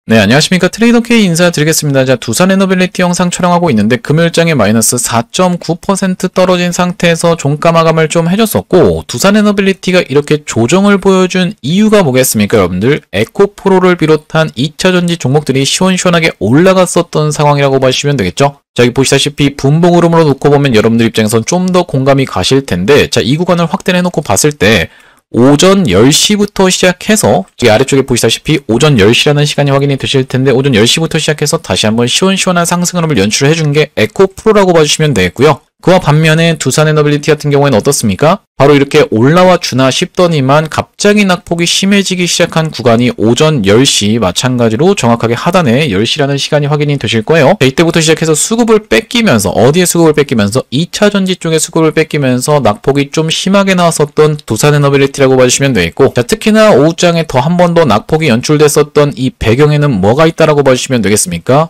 네, 안녕하십니까. 트레이더 K 인사드리겠습니다. 자, 두산 에너빌리티 영상 촬영하고 있는데 금요일장에 마이너스 4.9% 떨어진 상태에서 종가 마감을 좀 해줬었고, 두산 에너빌리티가 이렇게 조정을 보여준 이유가 뭐겠습니까, 여러분들? 에코프로를 비롯한 2차전지 종목들이 시원시원하게 올라갔었던 상황이라고 보시면 되겠죠? 자, 여기 보시다시피 분봉 흐름으로 놓고 보면 여러분들 입장에선 좀 더 공감이 가실 텐데, 자, 이 구간을 확대해 놓고 봤을 때 오전 10시부터 시작해서 이 아래쪽에 보시다시피 오전 10시라는 시간이 확인이 되실 텐데, 오전 10시부터 시작해서 다시 한번 시원시원한 상승 흐름을 연출해 준 게 에코프로라고 봐주시면 되겠고요. 그와 반면에 두산 에너빌리티 같은 경우에는 어떻습니까? 바로 이렇게 올라와 주나 싶더니만 갑자기 낙폭이 심해지기 시작한 구간이 오전 10시, 마찬가지로 정확하게 하단에 10시라는 시간이 확인이 되실 거예요. 자, 이때부터 시작해서 수급을 뺏기면서, 어디에 수급을 뺏기면서? 2차 전지 쪽에 수급을 뺏기면서 낙폭이 좀 심하게 나왔었던 두산 에너빌리티라고 봐주시면 되겠고, 자, 특히나 오후장에 더 한 번 더 낙폭이 연출됐었던 이 배경에는 뭐가 있다라고 봐주시면 되겠습니까?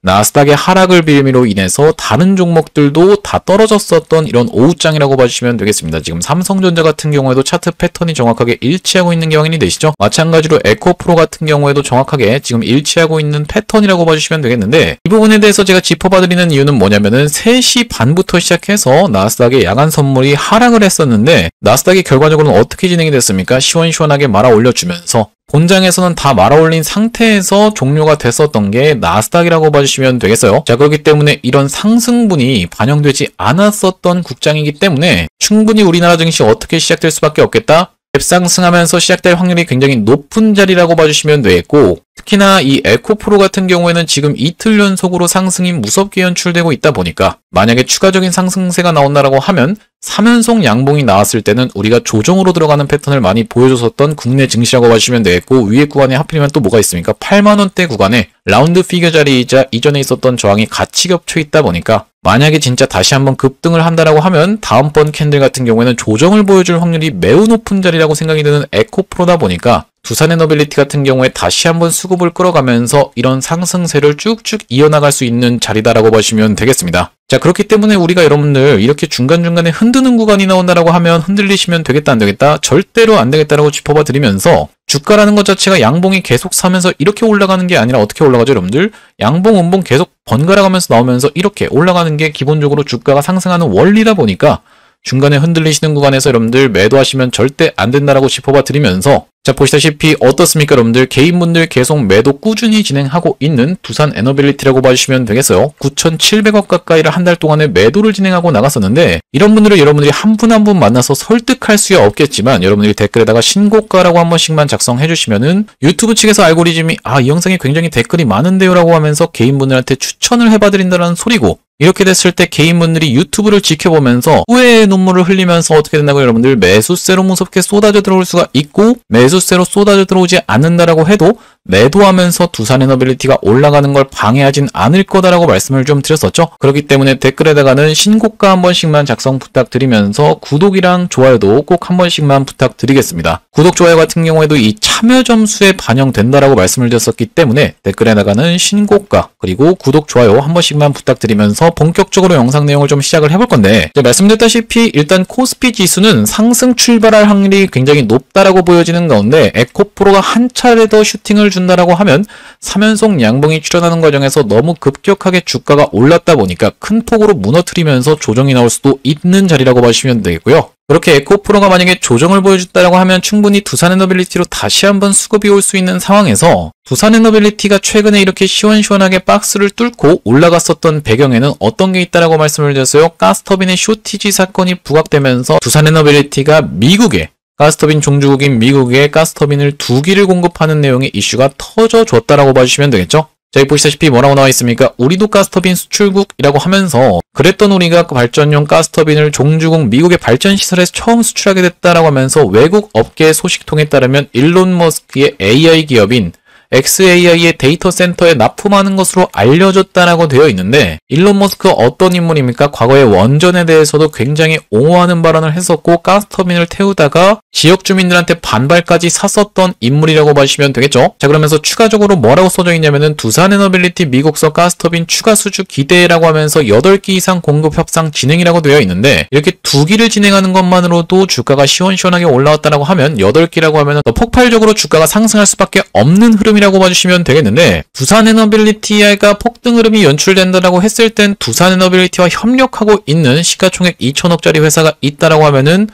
나스닥의 하락을 빌미로 인해서 다른 종목들도 다 떨어졌었던 이런 오후장이라고 봐주시면 되겠습니다. 지금 삼성전자 같은 경우에도 차트 패턴이 정확하게 일치하고 있는 게 확인이 되시죠? 마찬가지로 에코프로 같은 경우에도 정확하게 지금 일치하고 있는 패턴이라고 봐주시면 되겠는데, 이 부분에 대해서 제가 짚어봐드리는 이유는 뭐냐면은 3시 반부터 시작해서 나스닥의 야간 선물이 하락을 했었는데, 나스닥이 결과적으로는 어떻게 진행이 됐습니까? 시원시원하게 말아 올려주면서 본장에서는 다 말아올린 상태에서 종료가 됐었던 게 나스닥이라고 봐주시면 되겠어요. 자, 그렇기 때문에 이런 상승분이 반영되지 않았었던 국장이기 때문에 충분히 우리나라 증시 어떻게 시작될 수밖에 없겠다? 갭상승하면서 시작될 확률이 굉장히 높은 자리라고 봐주시면 되겠고, 특히나 이 에코프로 같은 경우에는 지금 이틀 연속으로 상승이 무섭게 연출되고 있다 보니까 만약에 추가적인 상승세가 나온다라고 하면 3연속 양봉이 나왔을 때는 우리가 조정으로 들어가는 패턴을 많이 보여줬었던 국내 증시라고 봐주시면 되겠고, 위에 구간에 하필이면 또 뭐가 있습니까? 8만원대 구간에 라운드 피겨 자리이자 이전에 있었던 저항이 같이 겹쳐 있다 보니까 만약에 진짜 다시 한번 급등을 한다라고 하면 다음번 캔들 같은 경우에는 조정을 보여줄 확률이 매우 높은 자리라고 생각이 드는 에코프로다 보니까 두산 에너빌리티 같은 경우에 다시 한번 수급을 끌어가면서 이런 상승세를 쭉쭉 이어나갈 수 있는 자리다라고 보시면 되겠습니다. 자, 그렇기 때문에 우리가 여러분들 이렇게 중간중간에 흔드는 구간이 나온다라고 하면 흔들리시면 되겠다 안 되겠다? 절대로 안 되겠다라고 짚어봐 드리면서, 주가라는 것 자체가 양봉이 계속 사면서 이렇게 올라가는 게 아니라 어떻게 올라가죠, 여러분들? 양봉, 음봉 계속 번갈아 가면서 나오면서 이렇게 올라가는 게 기본적으로 주가가 상승하는 원리다 보니까 중간에 흔들리시는 구간에서 여러분들 매도하시면 절대 안 된다라고 짚어봐 드리면서, 자, 보시다시피 어떻습니까, 여러분들? 개인분들 계속 매도 꾸준히 진행하고 있는 두산 에너빌리티라고 봐주시면 되겠어요. 9,700억 가까이를 한 달 동안에 매도를 진행하고 나갔었는데, 이런 분들을 여러분들이 한 분 한 분 만나서 설득할 수야 없겠지만 여러분들이 댓글에다가 신고가라고 한 번씩만 작성해 주시면은 유튜브 측에서 알고리즘이 이 영상에 굉장히 댓글이 많은데요 라고 하면서 개인분들한테 추천을 해봐드린다는 소리고, 이렇게 됐을 때 개인분들이 유튜브를 지켜보면서 후회의 눈물을 흘리면서 어떻게 된다고 여러분들 매수세로 무섭게 쏟아져 들어올 수가 있고, 매수세로 쏟아져 들어오지 않는다라고 해도 매도하면서 두산 에너빌리티가 올라가는 걸 방해하진 않을 거다라고 말씀을 좀 드렸었죠. 그렇기 때문에 댓글에다가는 신고가 한 번씩만 작성 부탁드리면서 구독이랑 좋아요도 꼭 한 번씩만 부탁드리겠습니다. 구독, 좋아요 같은 경우에도 이 참여 점수에 반영된다라고 말씀을 드렸었기 때문에 댓글에다가는 신고가 그리고 구독, 좋아요 한 번씩만 부탁드리면서 본격적으로 영상 내용을 좀 시작을 해볼 건데, 말씀드렸다시피 일단 코스피 지수는 상승 출발할 확률이 굉장히 높다라고 보여지는 가운데 에코프로가 한 차례 더 슈팅을 준다라고 하면 3연속 양봉이 출현하는 과정에서 너무 급격하게 주가가 올랐다 보니까 큰 폭으로 무너뜨리면서 조정이 나올 수도 있는 자리라고 보시면 되겠고요. 그렇게 에코프로가 만약에 조정을 보여줬다라고 하면 충분히 두산 에너빌리티로 다시 한번 수급이 올 수 있는 상황에서, 두산 에너빌리티가 최근에 이렇게 시원시원하게 박스를 뚫고 올라갔었던 배경에는 어떤 게 있다라고 말씀을 드렸어요. 가스터빈의 쇼티지 사건이 부각되면서 두산 에너빌리티가 미국에 가스터빈 종주국인 미국에 가스터빈을 2기를 공급하는 내용의 이슈가 터져줬다라고 봐주시면 되겠죠. 자, 여기 보시다시피 뭐라고 나와 있습니까? 우리도 가스터빈 수출국이라고 하면서 그랬던 우리가 발전용 가스터빈을 종주국 미국의 발전시설에서 처음 수출하게 됐다라고 하면서 외국 업계 소식통에 따르면 일론 머스크의 AI 기업인 XAI의 데이터 센터에 납품하는 것으로 알려졌다라고 되어 있는데, 일론 머스크 어떤 인물입니까? 과거의 원전에 대해서도 굉장히 옹호하는 발언을 했었고 가스터빈을 태우다가 지역 주민들한테 반발까지 샀었던 인물이라고 보시면 되겠죠. 자, 그러면서 추가적으로 뭐라고 써져 있냐면은 두산 에너빌리티 미국서 가스터빈 추가 수주 기대라고 하면서 8기 이상 공급 협상 진행이라고 되어 있는데, 이렇게 2기를 진행하는 것만으로도 주가가 시원시원하게 올라왔다라고 하면 8기라고 하면 더 폭발적으로 주가가 상승할 수밖에 없는 흐름이라고 상황이라고 봐주시면 되겠는데, 두산에너빌리티가 폭등 흐름이 연출된다라고 했을 땐 두산에너빌리티와 협력하고 있는 시가총액 2천억짜리 회사가 있다라고 하면은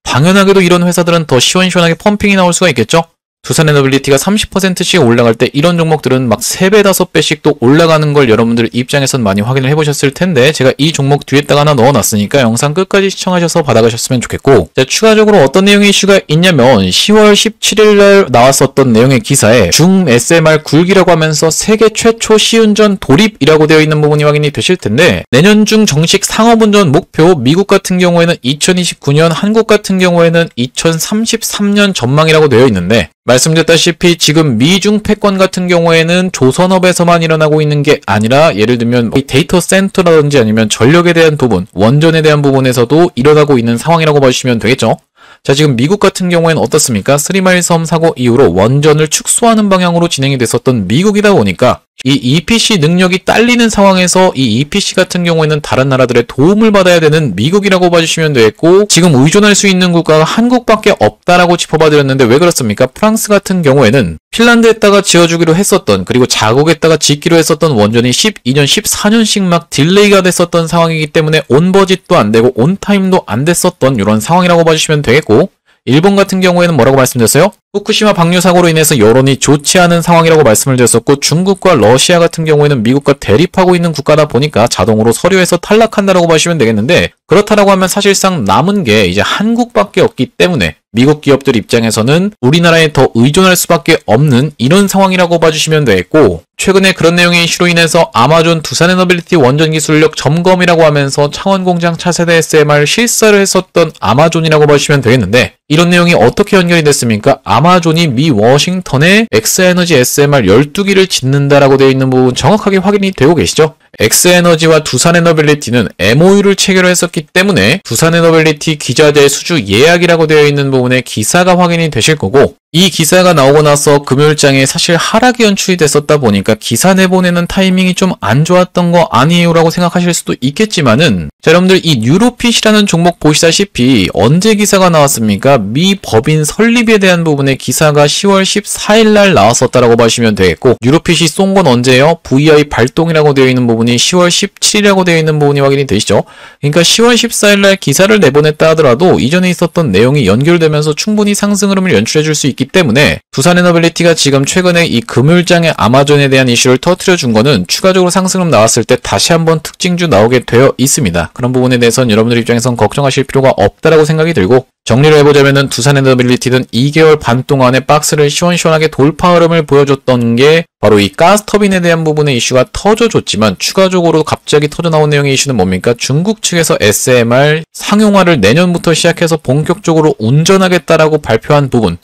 당연하게도 이런 회사들은 더 시원시원하게 펌핑이 나올 수가 있겠죠? 두산에너빌리티가 30%씩 올라갈 때 이런 종목들은 막 3배, 5배씩 또 올라가는 걸 여러분들 입장에선 많이 확인을 해보셨을 텐데, 제가 이 종목 뒤에다가 하나 넣어놨으니까 영상 끝까지 시청하셔서 받아가셨으면 좋겠고, 자, 추가적으로 어떤 내용의 이슈가 있냐면 10월 17일날 나왔었던 내용의 기사에 중 SMR 굴기라고 하면서 세계 최초 시운전 도입이라고 되어 있는 부분이 확인이 되실 텐데, 내년 중 정식 상업운전 목표, 미국 같은 경우에는 2029년, 한국 같은 경우에는 2033년 전망이라고 되어 있는데, 말씀드렸다시피 지금 미중 패권 같은 경우에는 조선업에서만 일어나고 있는 게 아니라, 예를 들면 데이터 센터라든지 아니면 전력에 대한 부분, 원전에 대한 부분에서도 일어나고 있는 상황이라고 봐주시면 되겠죠. 자, 지금 미국 같은 경우에는 어떻습니까? 3마일 섬 사고 이후로 원전을 축소하는 방향으로 진행이 됐었던 미국이다 보니까 이 EPC 능력이 딸리는 상황에서 이 EPC 같은 경우에는 다른 나라들의 도움을 받아야 되는 미국이라고 봐주시면 되겠고, 지금 의존할 수 있는 국가가 한국밖에 없다라고 짚어봐 드렸는데 왜 그렇습니까? 프랑스 같은 경우에는 핀란드에다가 지어주기로 했었던, 그리고 자국에다가 짓기로 했었던 원전이 12년, 14년씩 막 딜레이가 됐었던 상황이기 때문에 온버짓도 안 되고 온타임도 안 됐었던 이런 상황이라고 봐주시면 되겠고, 일본 같은 경우에는 뭐라고 말씀드렸어요? 후쿠시마 방류 사고로 인해서 여론이 좋지 않은 상황이라고 말씀을 드렸었고, 중국과 러시아 같은 경우에는 미국과 대립하고 있는 국가다 보니까 자동으로 서류에서 탈락한다라고 보시면 되겠는데, 그렇다라고 하면 사실상 남은 게 이제 한국밖에 없기 때문에 미국 기업들 입장에서는 우리나라에 더 의존할 수밖에 없는 이런 상황이라고 봐주시면 되겠고, 최근에 그런 내용의 이슈로 인해서 아마존 두산에너빌리티 원전 기술력 점검이라고 하면서 창원공장 차세대 SMR 실사를 했었던 아마존이라고 보시면 되겠는데, 이런 내용이 어떻게 연결이 됐습니까? 아마존이 미 워싱턴에 엑스에너지 SMR 12기를 짓는다라고 되어 있는 부분 정확하게 확인이 되고 계시죠? 엑스에너지와 두산에너빌리티는 MOU를 체결했었기 때문에 두산에너빌리티 기자재 수주 예약이라고 되어 있는 부분에 기사가 확인이 되실 거고, 이 기사가 나오고 나서 금요일장에 사실 하락이 연출이 됐었다 보니까 기사 내보내는 타이밍이 좀 안 좋았던 거 아니에요 라고 생각하실 수도 있겠지만은, 자, 여러분들 이 뉴로핏이라는 종목 보시다시피 언제 기사가 나왔습니까? 미 법인 설립에 대한 부분에 기사가 10월 14일 날 나왔었다라고 보시면 되겠고, 뉴로핏이 쏜 건 언제예요? VI 발동이라고 되어 있는 부분이 10월 17일이라고 되어 있는 부분이 확인이 되시죠? 그러니까 10월 14일 날 기사를 내보냈다 하더라도 이전에 있었던 내용이 연결되면서 충분히 상승 흐름을 연출해 줄 수 있기 때문에, 두산에너빌리티가 지금 최근에 이 금요일장에 아마존에 대한 이슈를 터뜨려 준 거는 추가적으로 상승 나왔을 때 다시 한번 특징주 나오게 되어 있습니다. 그런 부분에 대해서는 여러분들 입장에선 걱정하실 필요가 없다라고 생각이 들고, 정리를 해보자면은 두산에너빌리티는 2개월 반 동안의 박스를 시원시원하게 돌파 흐름을 보여줬던 게 바로 이 가스터빈에 대한 부분의 이슈가 터져줬지만, 추가적으로 갑자기 터져나온 내용의 이슈는 뭡니까? 중국 측에서 SMR 상용화를 내년부터 시작해서 본격적으로 운전하겠다라고 발표한 부분,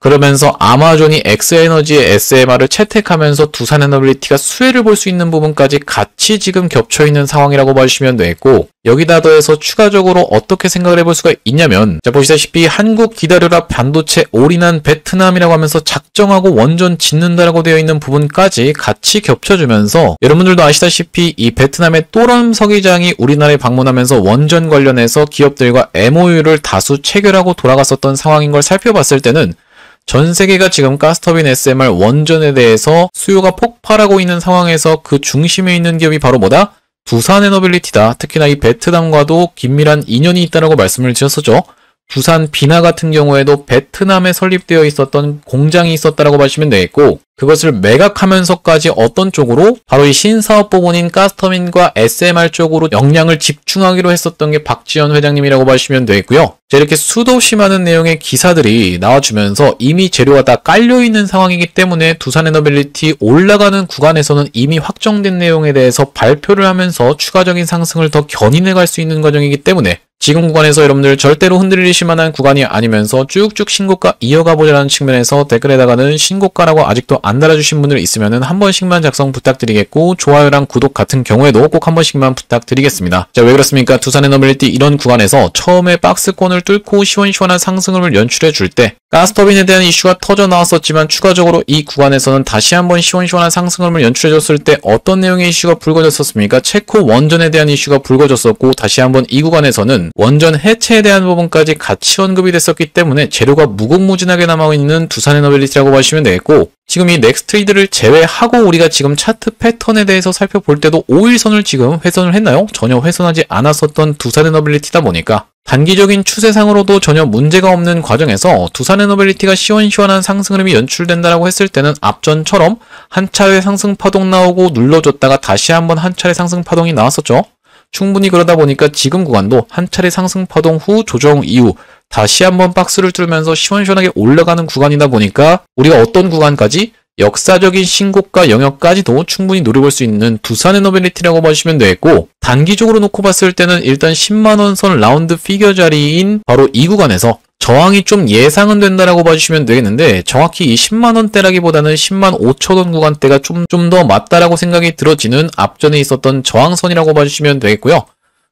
그러면서 아마존이 엑스에너지의 SMR을 채택하면서 두산에너빌리티가 수혜를 볼 수 있는 부분까지 같이 지금 겹쳐있는 상황이라고 봐주시면 되겠고, 여기다 더해서 추가적으로 어떻게 생각을 해볼 수가 있냐면, 자, 보시다시피 한국 기다려라 반도체 올인한 베트남이라고 하면서 작정하고 원전 짓는다라고 되어 있는 부분까지 같이 겹쳐주면서, 여러분들도 아시다시피 이 베트남의 또람 서기장이 우리나라에 방문하면서 원전 관련해서 기업들과 MOU를 다수 체결하고 돌아갔었던 상황인 걸 살펴봤을 때는, 전 세계가 지금 가스터빈 SMR 원전에 대해서 수요가 폭발하고 있는 상황에서 그 중심에 있는 기업이 바로 뭐다? 두산에너빌리티다. 특히나 이 베트남과도 긴밀한 인연이 있다고 말씀을 드렸었죠. 두산 비나 같은 경우에도 베트남에 설립되어 있었던 공장이 있었다라고 보시면 되겠고, 그것을 매각하면서까지 어떤 쪽으로? 바로 이 신사업 부분인 가스터빈과 SMR 쪽으로 역량을 집중하기로 했었던 게 박지현 회장님이라고 보시면 되겠고요. 자, 이렇게 수도 없이 많은 내용의 기사들이 나와주면서 이미 재료가 다 깔려있는 상황이기 때문에 두산에너빌리티 올라가는 구간에서는 이미 확정된 내용에 대해서 발표를 하면서 추가적인 상승을 더 견인해 갈 수 있는 과정이기 때문에, 지금 구간에서 여러분들 절대로 흔들리실 만한 구간이 아니면서 쭉쭉 신고가 이어가 보자라는 측면에서 댓글에다가는 신고가라고 아직도 안 달아주신 분들 있으면은 한 번씩만 작성 부탁드리겠고, 좋아요랑 구독 같은 경우에도 꼭 한 번씩만 부탁드리겠습니다. 자, 왜 그렇습니까? 두산에너빌리티 이런 구간에서 처음에 박스권을 뚫고 시원시원한 상승을 연출해 줄 때 가스터빈에 대한 이슈가 터져 나왔었지만, 추가적으로 이 구간에서는 다시 한번 시원시원한 상승을 연출해 줬을 때 어떤 내용의 이슈가 불거졌었습니까? 체코 원전에 대한 이슈가 불거졌었고, 다시 한번 이 구간에서는 보시면은 원전 해체에 대한 부분까지 같이 언급이 됐었기 때문에 재료가 무궁무진하게 남아있는 두산에너빌리티라고 보시면 되겠고, 지금 이 넥스트레이드를 제외하고 우리가 지금 차트 패턴에 대해서 살펴볼 때도 5일선을 지금 훼손을 했나요? 전혀 훼손하지 않았었던 두산에너빌리티다 보니까 단기적인 추세상으로도 전혀 문제가 없는 과정에서 두산에너빌리티가 시원시원한 상승 흐름이 연출된다라고 했을 때는 앞전처럼 한 차례 상승 파동 나오고 눌러줬다가 다시 한번 한 차례 상승 파동이 나왔었죠. 충분히 그러다 보니까 지금 구간도 한 차례 상승 파동 후 조정 이후 다시 한번 박스를 뚫으면서 시원시원하게 올라가는 구간이다 보니까 우리가 어떤 구간까지 역사적인 신고가 영역까지도 충분히 노려볼 수 있는 두산에너빌리티라고 보시면 되겠고, 단기적으로 놓고 봤을 때는 일단 10만원 선 라운드 피겨 자리인 바로 이 구간에서 저항이 좀 예상은 된다라고 봐주시면 되겠는데, 정확히 이 10만원대라기보다는 10만 5천원 구간대가 좀 더 맞다라고 생각이 들어지는 앞전에 있었던 저항선이라고 봐주시면 되겠고요.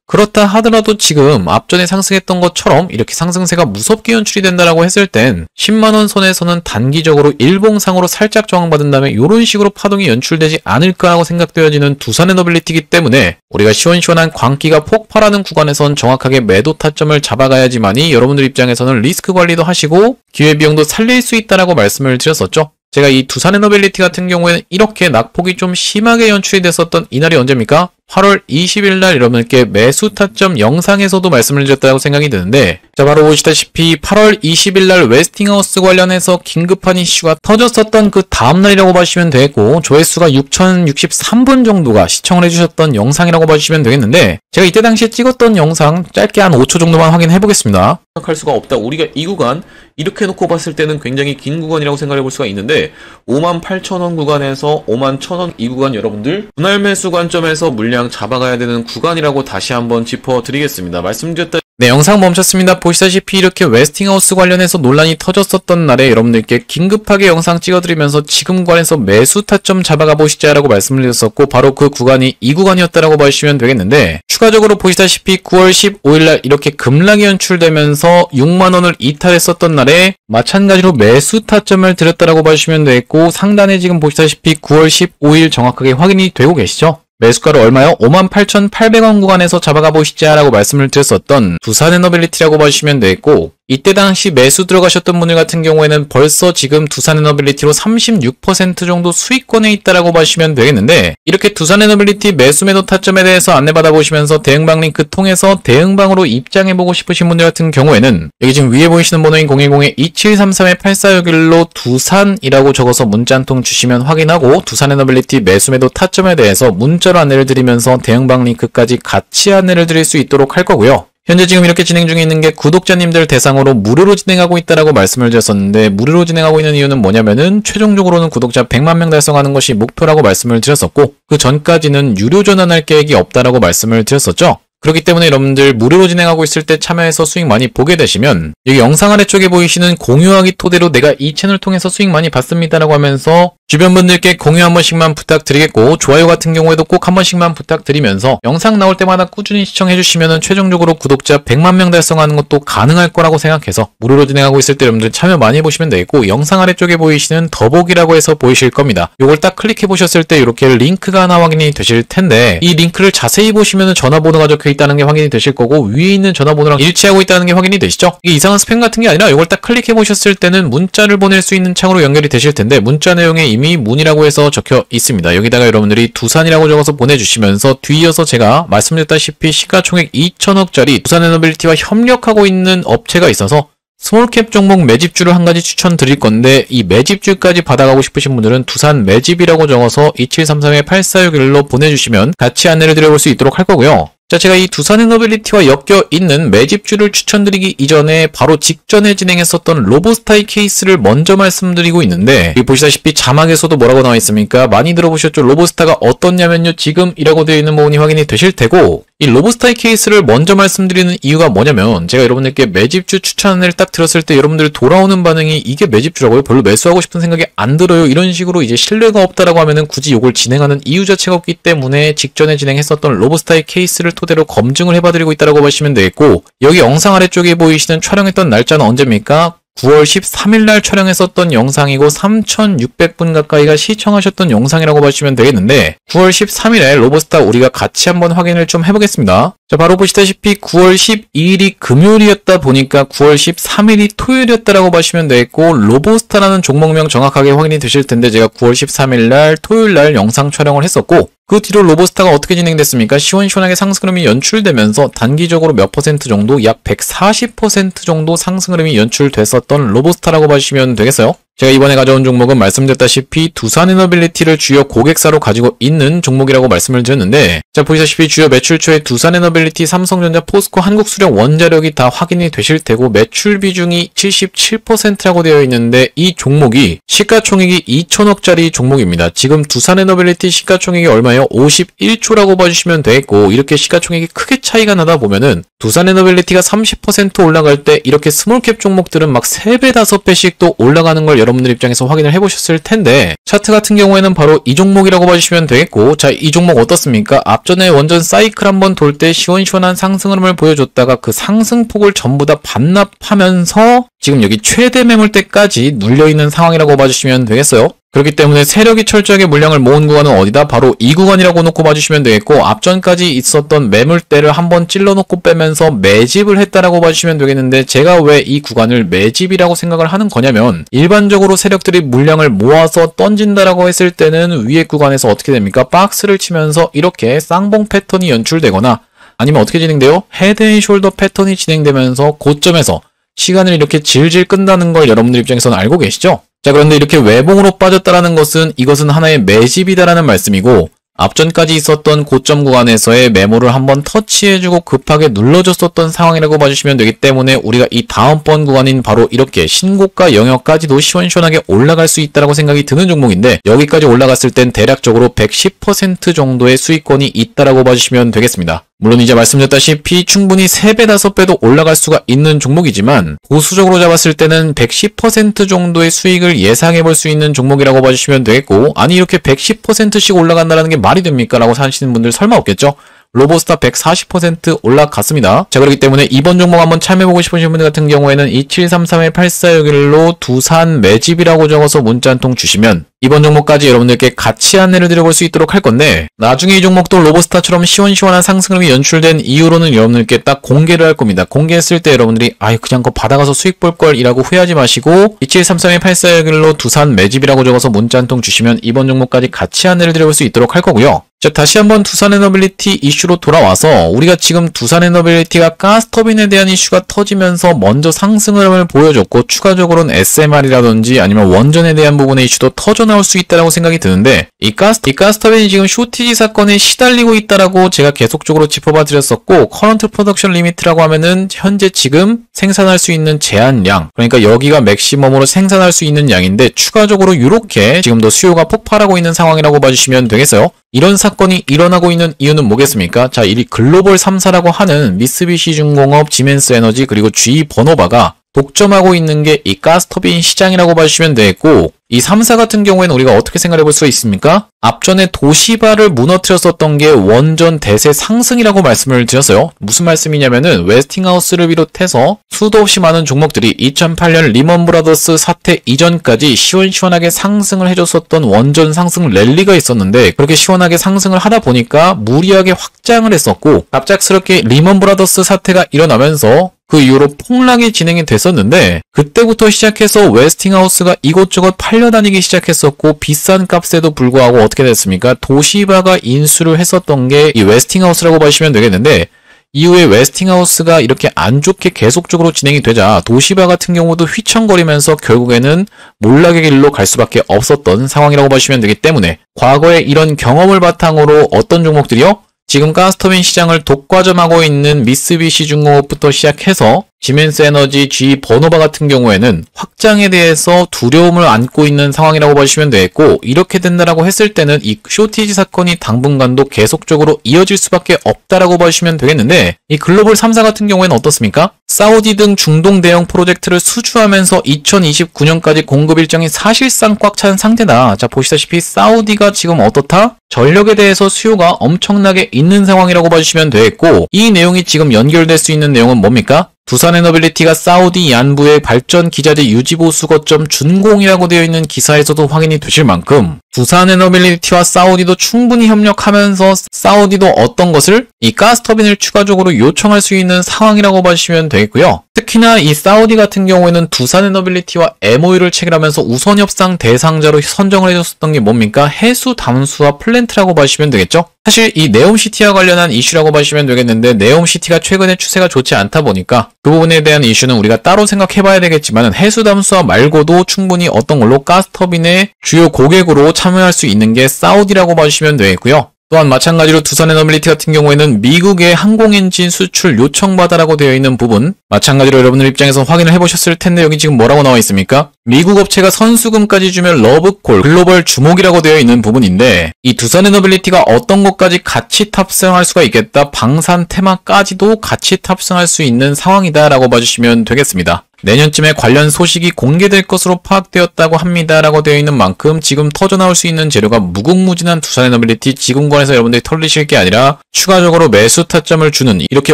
그렇다 하더라도 지금 앞전에 상승했던 것처럼 이렇게 상승세가 무섭게 연출이 된다라고 했을 땐 10만원 선에서는 단기적으로 일봉상으로 살짝 저항받은 다음에 이런 식으로 파동이 연출되지 않을까라고 생각되어지는 두산에너빌리티이기 때문에 우리가 시원시원한 광기가 폭발하는 구간에선 정확하게 매도 타점을 잡아가야지만이 여러분들 입장에서는 리스크 관리도 하시고 기회비용도 살릴 수 있다라고 말씀을 드렸었죠. 제가 이 두산에너빌리티 같은 경우에는 이렇게 낙폭이 좀 심하게 연출이 됐었던 이날이 언제입니까? 8월 20일 날 여러분께 매수 타점 영상에서도 말씀을 드렸다고 생각이 드는데, 자 바로 보시다시피 8월 20일 날 웨스팅하우스 관련해서 긴급한 이슈가 터졌었던 그 다음날이라고 봐주시면 되겠고, 조회수가 6063분 정도가 시청을 해주셨던 영상이라고 봐주시면 되겠는데, 제가 이때 당시에 찍었던 영상 짧게 한 5초 정도만 확인해 보겠습니다. 생각할 수가 없다. 우리가 이 구간 이렇게 놓고 봤을 때는 굉장히 긴 구간이라고 생각해 볼 수가 있는데, 58,000원 구간에서 51,000원 이 구간 여러분들 분할 매수 관점에서 물량 잡아가야 되는 구간이라고 다시 한번 짚어드리겠습니다. 말씀드렸다. 네, 영상 멈췄습니다. 보시다시피 이렇게 웨스팅하우스 관련해서 논란이 터졌었던 날에 여러분들께 긴급하게 영상 찍어드리면서 지금 구간에서 매수 타점 잡아가 보시자라고 말씀을 드렸었고, 바로 그 구간이 이 구간이었다라고 보시면 되겠는데, 추가적으로 보시다시피 9월 15일 날 이렇게 급락이 연출되면서 6만원을 이탈했었던 날에 마찬가지로 매수 타점을 드렸다라고 보시면 되겠고, 상단에 지금 보시다시피 9월 15일 정확하게 확인이 되고 계시죠? 매수가를 얼마요? 58,800원 구간에서 잡아가 보시자라고 말씀을 드렸었던 두산에너빌리티라고 봐주시면 되겠고, 이때 당시 매수 들어가셨던 분들 같은 경우에는 벌써 지금 두산에너빌리티로 36% 정도 수익권에 있다라고 봐주시면 되겠는데, 이렇게 두산에너빌리티 매수 매도 타점에 대해서 안내받아 보시면서 대응방 링크 통해서 대응방으로 입장해보고 싶으신 분들 같은 경우에는 여기 지금 위에 보이시는 번호인 010-2733-8461로 두산이라고 적어서 문자 한 통 주시면 확인하고, 두산에너빌리티 매수 매도 타점에 대해서 문자로 안내를 드리면서 대응방 링크까지 같이 안내를 드릴 수 있도록 할 거고요. 현재 지금 이렇게 진행 중에 있는 게 구독자님들 대상으로 무료로 진행하고 있다라고 말씀을 드렸었는데, 무료로 진행하고 있는 이유는 뭐냐면은 최종적으로는 구독자 100만 명 달성하는 것이 목표라고 말씀을 드렸었고, 그 전까지는 유료 전환할 계획이 없다라고 말씀을 드렸었죠. 그렇기 때문에 여러분들 무료로 진행하고 있을 때 참여해서 수익 많이 보게 되시면 여기 영상 아래쪽에 보이시는 공유하기 토대로 내가 이 채널 통해서 수익 많이 받습니다라고 하면서 주변 분들께 공유 한 번씩만 부탁드리겠고, 좋아요 같은 경우에도 꼭 한 번씩만 부탁드리면서 영상 나올 때마다 꾸준히 시청해 주시면은 최종적으로 구독자 100만 명 달성하는 것도 가능할 거라고 생각해서 무료로 진행하고 있을 때 여러분들 참여 많이 해보시면 되겠고, 영상 아래쪽에 보이시는 더보기라고 해서 보이실 겁니다. 요걸 딱 클릭해 보셨을 때 이렇게 링크가 하나 확인이 되실 텐데, 이 링크를 자세히 보시면은 전화번호가 적혀 있다는 게 확인이 되실 거고, 위에 있는 전화번호랑 일치하고 있다는 게 확인이 되시죠? 이게 이상한 스팸 같은 게 아니라 이걸 딱 클릭해 보셨을 때는 문자를 보낼 수 있는 창으로 연결이 되실 텐데, 문자 내용에 이미 문이라고 해서 적혀 있습니다. 여기다가 여러분들이 두산이라고 적어서 보내주시면서 뒤이어서 제가 말씀드렸다시피 시가총액 2천억짜리 두산에너빌리티와 협력하고 있는 업체가 있어서 스몰캡 종목 매집주를 한 가지 추천드릴 건데, 이 매집주까지 받아가고 싶으신 분들은 두산 매집이라고 적어서 2733-8461로 보내주시면 같이 안내를 드려볼 수 있도록 할 거고요. 자, 제가 이 두산에너빌리티와 엮여 있는 매집주를 추천드리기 이전에 바로 직전에 진행했었던 로보스타이 케이스를 먼저 말씀드리고 있는데, 여기 보시다시피 자막에서도 뭐라고 나와 있습니까? 많이 들어보셨죠? 로보스타가 어떻냐면요, 지금이라고 되어 있는 부분이 확인이 되실 테고, 이 로보스타이 케이스를 먼저 말씀드리는 이유가 뭐냐면, 제가 여러분들께 매집주 추천을 딱 들었을 때 여러분들 돌아오는 반응이 이게 매집주라고요? 별로 매수하고 싶은 생각이 안 들어요. 이런 식으로 이제 신뢰가 없다라고 하면은 굳이 이걸 진행하는 이유 자체가 없기 때문에 직전에 진행했었던 로보스타이 케이스를 토대로 검증을 해봐드리고 있다고 보시면 되겠고, 여기 영상 아래쪽에 보이시는 촬영했던 날짜는 언제입니까? 9월 13일 날 촬영했었던 영상이고 3,600분 가까이가 시청하셨던 영상이라고 보시면 되겠는데, 9월 13일에 로보스타 우리가 같이 한번 확인을 좀 해보겠습니다. 자, 바로 보시다시피 9월 12일이 금요일이었다 보니까 9월 13일이 토요일이었다라고 보시면 되겠고, 로보스타라는 종목명 정확하게 확인이 되실 텐데 제가 9월 13일 날 토요일 날 영상 촬영을 했었고, 그 뒤로 로보스타가 어떻게 진행됐습니까? 시원시원하게 상승 흐름이 연출되면서 단기적으로 몇 퍼센트 정도, 약 140% 정도 상승 흐름이 연출됐었던 로보스타라고 보시면 되겠어요. 제가 이번에 가져온 종목은 말씀드렸다시피 두산에너빌리티를 주요 고객사로 가지고 있는 종목이라고 말씀을 드렸는데, 자, 보시다시피 주요 매출처에 두산에너빌리티, 삼성전자, 포스코, 한국수력, 원자력이 다 확인이 되실 테고, 매출 비중이 77%라고 되어 있는데 이 종목이 시가총액이 2천억짜리 종목입니다. 지금 두산에너빌리티 시가총액이 얼마예요? 51조라고 봐주시면 되겠고, 이렇게 시가총액이 크게 차이가 나다 보면은 두산에너빌리티가 30% 올라갈 때 이렇게 스몰캡 종목들은 막 3배, 5배씩 또 올라가는 걸 여러분들 입장에서 확인을 해보셨을 텐데, 차트 같은 경우에는 바로 이 종목이라고 봐주시면 되겠고, 자, 이 종목 어떻습니까? 앞전에 원전 사이클 한번 돌 때 시원시원한 상승 흐름을 보여줬다가 그 상승폭을 전부 다 반납하면서 지금 여기 최대 매물대까지 눌려있는 상황이라고 봐주시면 되겠어요. 그렇기 때문에 세력이 철저하게 물량을 모은 구간은 어디다? 바로 이 구간이라고 놓고 봐주시면 되겠고, 앞전까지 있었던 매물대를 한번 찔러놓고 빼면서 매집을 했다라고 봐주시면 되겠는데, 제가 왜 이 구간을 매집이라고 생각을 하는 거냐면, 일반적으로 세력들이 물량을 모아서 던진다라고 했을 때는 위에 구간에서 어떻게 됩니까? 박스를 치면서 이렇게 쌍봉 패턴이 연출되거나, 아니면 어떻게 진행돼요? 헤드앤숄더 패턴이 진행되면서 고점에서 시간을 이렇게 질질 끈다는 걸 여러분들 입장에서는 알고 계시죠? 자, 그런데 이렇게 외봉으로 빠졌다라는 것은 이것은 하나의 매집이다라는 말씀이고, 앞전까지 있었던 고점 구간에서의 매물을 한번 터치해주고 급하게 눌러줬었던 상황이라고 봐주시면 되기 때문에, 우리가 이 다음번 구간인 바로 이렇게 신고가 영역까지도 시원시원하게 올라갈 수 있다라고 생각이 드는 종목인데, 여기까지 올라갔을 땐 대략적으로 110% 정도의 수익권이 있다라고 봐주시면 되겠습니다. 물론 이제 말씀드렸다시피 충분히 3배, 5배도 올라갈 수가 있는 종목이지만, 보수적으로 잡았을 때는 110% 정도의 수익을 예상해 볼 수 있는 종목이라고 봐주시면 되겠고, 아니 이렇게 110%씩 올라간다는 게 말이 됩니까? 라고 하시는 분들 설마 없겠죠? 로보스타 140% 올라갔습니다. 자, 그렇기 때문에 이번 종목 한번 참여해보고 싶으신 분들 같은 경우에는 2733-8461로 두산 매집이라고 적어서 문자 한 통 주시면 이번 종목까지 여러분들께 같이 안내를 드려볼 수 있도록 할 건데, 나중에 이 종목도 로보스타처럼 시원시원한 상승률이 연출된 이후로는 여러분들께 딱 공개를 할 겁니다. 공개했을 때 여러분들이 아이 그냥 그거 받아가서 수익 볼 걸 이라고 후회하지 마시고 2733-8461로 두산 매집이라고 적어서 문자 한 통 주시면 이번 종목까지 같이 안내를 드려볼 수 있도록 할 거고요. 자, 다시 한번 두산에너빌리티 이슈로 돌아와서, 우리가 지금 두산에너빌리티가 가스터빈에 대한 이슈가 터지면서 먼저 상승 흐름을 보여줬고, 추가적으로는 SMR이라든지 아니면 원전에 대한 부분의 이슈도 터져나올 수 있다라고 생각이 드는데, 이 가스터빈이 지금 쇼티지 사건에 시달리고 있다라고 제가 계속적으로 짚어봐 드렸었고, 커런트 프로덕션 리미트라고 하면은 현재 지금 생산할 수 있는 제한량, 그러니까 여기가 맥시멈으로 생산할 수 있는 양인데, 추가적으로 이렇게 지금도 수요가 폭발하고 있는 상황이라고 봐주시면 되겠어요. 이런 사건이 일어나고 있는 이유는 뭐겠습니까? 자, 이 글로벌 3사라고 하는 미쓰비시중공업, 지멘스에너지, 그리고 GE 버노바가 독점하고 있는 게 이 가스터빈 시장이라고 봐주시면 되겠고, 이 3사 같은 경우에는 우리가 어떻게 생각해 볼 수가 있습니까? 앞전에 도시바를 무너뜨렸었던 게 원전 대세 상승이라고 말씀을 드렸어요. 무슨 말씀이냐면은 웨스팅하우스를 비롯해서 수도 없이 많은 종목들이 2008년 리먼 브라더스 사태 이전까지 시원시원하게 상승을 해줬었던 원전 상승 랠리가 있었는데, 그렇게 시원하게 상승을 하다 보니까 무리하게 확장을 했었고, 갑작스럽게 리먼 브라더스 사태가 일어나면서 그 이후로 폭락이 진행이 됐었는데, 그때부터 시작해서 웨스팅하우스가 이곳저곳 팔려다니기 시작했었고, 비싼 값에도 불구하고 어떻게 됐습니까? 도시바가 인수를 했었던 게 이 웨스팅하우스라고 보시면 되겠는데, 이후에 웨스팅하우스가 이렇게 안 좋게 계속적으로 진행이 되자 도시바 같은 경우도 휘청거리면서 결국에는 몰락의 길로 갈 수밖에 없었던 상황이라고 보시면 되기 때문에, 과거에 이런 경험을 바탕으로 어떤 종목들이요? 지금 가스터빈 시장을 독과점하고 있는 미쓰비시중공업부터 시작해서 지멘스에너지, GE 버노바 같은 경우에는 확장에 대해서 두려움을 안고 있는 상황이라고 보시면 되겠고, 이렇게 된다라고 했을 때는 이 쇼티지 사건이 당분간도 계속적으로 이어질 수밖에 없다라고 보시면 되겠는데, 이 글로벌 3사 같은 경우에는 어떻습니까? 사우디 등 중동 대형 프로젝트를 수주하면서 2029년까지 공급 일정이 사실상 꽉 찬 상태다. 자, 보시다시피 사우디가 지금 어떻다? 전력에 대해서 수요가 엄청나게 있는 상황이라고 봐주시면 되겠고, 이 내용이 지금 연결될 수 있는 내용은 뭡니까? 두산에너빌리티가 사우디 얀부의 발전 기자재 유지보수 거점 준공이라고 되어 있는 기사에서도 확인이 되실 만큼 두산에너빌리티와 사우디도 충분히 협력하면서 사우디도 어떤 것을 이 가스터빈을 추가적으로 요청할 수 있는 상황이라고 봐주시면 되겠고요. 특히나 이 사우디 같은 경우에는 두산에너빌리티와 MOU를 체결하면서 우선 협상 대상자로 선정을 해줬었던 게 뭡니까? 해수 담수화 플랜트라고 봐주시면 되겠죠? 사실 이 네옴시티와 관련한 이슈라고 봐주시면 되겠는데 네옴시티가 최근에 추세가 좋지 않다 보니까 그 부분에 대한 이슈는 우리가 따로 생각해봐야 되겠지만 해수 담수화 말고도 충분히 어떤 걸로 가스터빈의 주요 고객으로 참여할 수 있는 게 사우디라고 봐주시면 되겠고요. 또한 마찬가지로 두산에너빌리티 같은 경우에는 미국의 항공엔진 수출 요청받아라고 되어 있는 부분 마찬가지로 여러분들 입장에서 확인을 해보셨을 텐데 여기 지금 뭐라고 나와 있습니까? 미국 업체가 선수금까지 주면 러브콜 글로벌 주목이라고 되어 있는 부분인데 이 두산에너빌리티가 어떤 것까지 같이 탑승할 수가 있겠다 방산 테마까지도 같이 탑승할 수 있는 상황이다 라고 봐주시면 되겠습니다. 내년쯤에 관련 소식이 공개될 것으로 파악되었다고 합니다 라고 되어 있는 만큼 지금 터져나올 수 있는 재료가 무궁무진한 두산에너빌리티 지금권에서 여러분들이 털리실 게 아니라 추가적으로 매수 타점을 주는 이렇게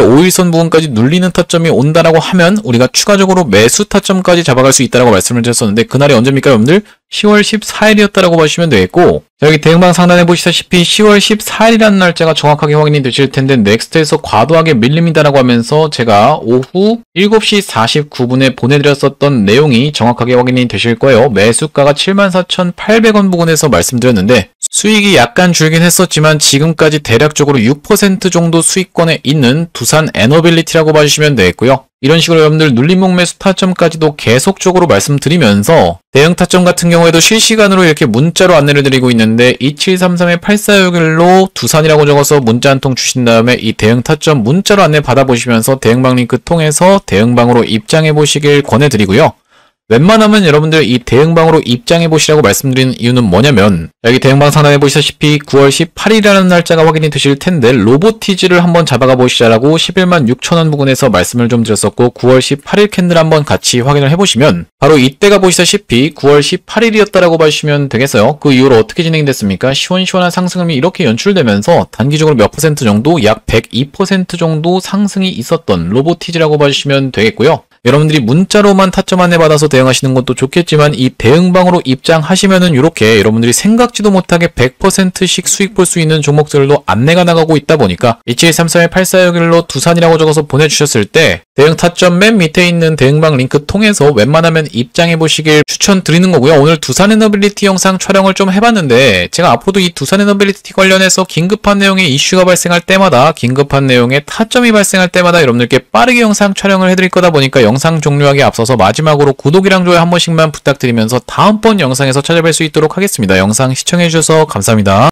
5일선 부분까지 눌리는 타점이 온다라고 하면 우리가 추가적으로 매수 타점까지 잡아갈 수 있다라고 말씀을 드렸었는데 그날이 언제입니까 여러분들? 10월 14일이었다라고 보시면 되겠고 여기 대응방 상단에 보시다시피 10월 14일이라는 날짜가 정확하게 확인이 되실 텐데 넥스트에서 과도하게 밀립니다라고 하면서 제가 오후 7시 49분에 보내드렸었던 내용이 정확하게 확인이 되실 거예요. 매수가가 74,800원 부근에서 말씀드렸는데 수익이 약간 줄긴 했었지만 지금까지 대략적으로 6% 정도 수익권에 있는 두산에너빌리티라고 봐주시면 되겠고요. 이런 식으로 여러분들 눌림목 매수 타점까지도 계속적으로 말씀드리면서 대응 타점 같은 경우에도 실시간으로 이렇게 문자로 안내를 드리고 있는데 2733-8461로 두산이라고 적어서 문자 한 통 주신 다음에 이 대응 타점 문자로 안내 받아보시면서 대응방 링크 통해서 대응방으로 입장해 보시길 권해드리고요. 웬만하면 여러분들 이 대응방으로 입장해 보시라고 말씀드리는 이유는 뭐냐면 여기 대응방 상단에 보시다시피 9월 18일이라는 날짜가 확인이 되실 텐데 로보티즈를 한번 잡아가 보시자라고 11만 6천원 부근에서 말씀을 좀 드렸었고 9월 18일 캔들 한번 같이 확인을 해보시면 바로 이때가 보시다시피 9월 18일이었다라고 봐주시면 되겠어요. 그 이후로 어떻게 진행이 됐습니까? 시원시원한 상승음이 이렇게 연출되면서 단기적으로 몇 퍼센트 정도 약 102% 정도 상승이 있었던 로보티즈라고 봐주시면 되겠고요. 여러분들이 문자로만 타점 안내 받아서 대응하시는 것도 좋겠지만 이 대응방으로 입장하시면은 이렇게 여러분들이 생각지도 못하게 100%씩 수익 볼 수 있는 종목들도 안내가 나가고 있다 보니까 2733-8461로 두산이라고 적어서 보내주셨을 때 대응 타점 맨 밑에 있는 대응방 링크 통해서 웬만하면 입장해 보시길 추천드리는 거고요. 오늘 두산에너빌리티 영상 촬영을 좀 해봤는데 제가 앞으로도 이 두산에너빌리티 관련해서 긴급한 내용의 이슈가 발생할 때마다 긴급한 내용의 타점이 발생할 때마다 여러분들께 빠르게 영상 촬영을 해드릴 거다 보니까 영상 종료하기 앞서서 마지막으로 구독이랑 좋아요 한 번씩만 부탁드리면서 다음번 영상에서 찾아뵐 수 있도록 하겠습니다. 영상 시청해주셔서 감사합니다.